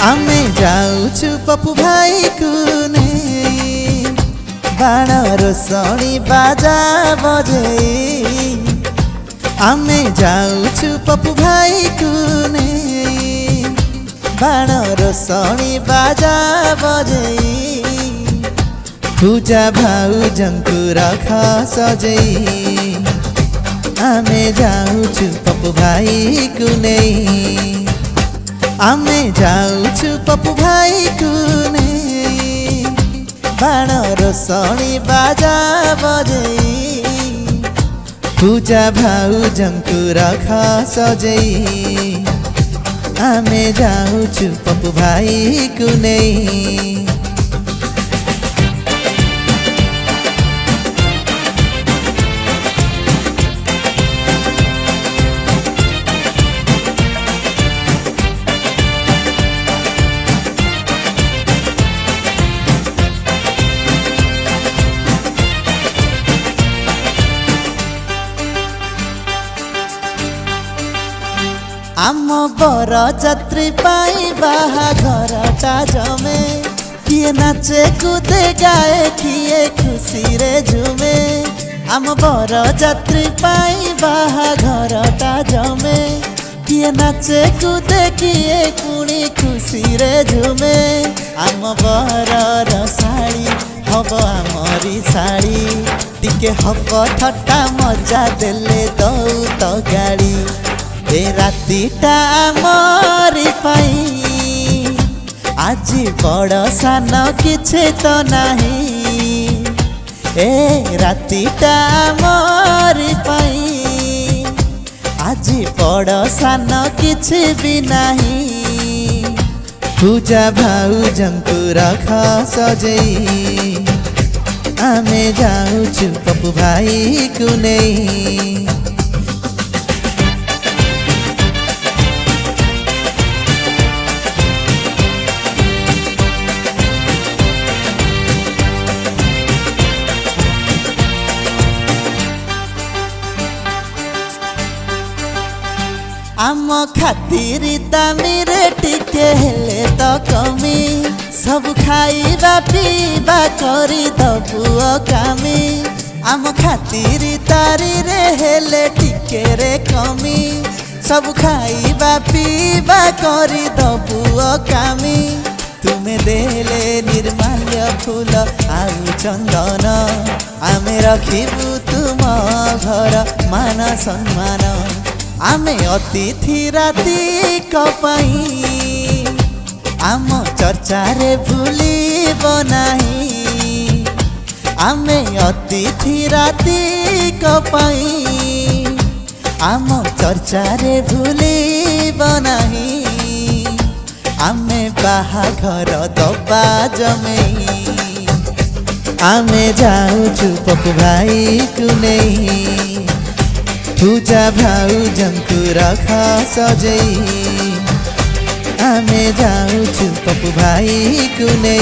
आमे जाऊछु पप्पू भाई कुने बाण रोसणी बाजा बजे। आमे जाऊछु पप्पू भाई कुने बाण रोसणी बाजा बजे। पूजा भाउजंकु रख सजई आमे जाऊछु पप्पू भाई कुने। आमे जाऊछु पप्पू भाई कुने बाण रोसणी बाजा बजे। पूजा भाउजंकु रख सजई आमे जाऊछु पप्पू भाई कुने। आम बर जात्री पाई बाहाघरटा जमे। किए नाचे कूदे गाए किए खुशी रे झुमे। आम बर जात्री पाई बाहाघरटा जमे। किए नाचे कूदे किए पुणी खुशी रे झुमे। आम बरर शाड़ी हब आमरी शाड़ी टिके हब ठट्टा मजा देले दौत गाड़ी। ए रातीटा आमरी पाई आज बड़ सान किछे तो नाही। ए रातीटा आमरी पाई आज बड़ सान किछे भी नाही। पूजा भाउजंकु रख सजई आमे जाऊछु पप्पू भाई कुने। आम खातिर दामी रे टिके हेले तो कमी। सब खाइबा पीबा करी दबुओ कामी। आम खातिर तारी रे हेले टिके रे कमी। सब खाइबा पीबा करी दबुओ कामी। तुमे देले निर्माल्य फूल आउ चंदन आमे रखिबु तुम घर मान सम्मान। आमे अतिथि राती कपाई आम चर्चा रे भूलिब नाही। आमे अतिथि राती कपाई आम चर्चा रे भूलिब नाही। आमे बाहाघर दबा जमेई आमे जाऊछु पप्पू भाई कुने। पूजा भाउजंकु रख सजई आमे जाऊछु पप्पू भाई कुने।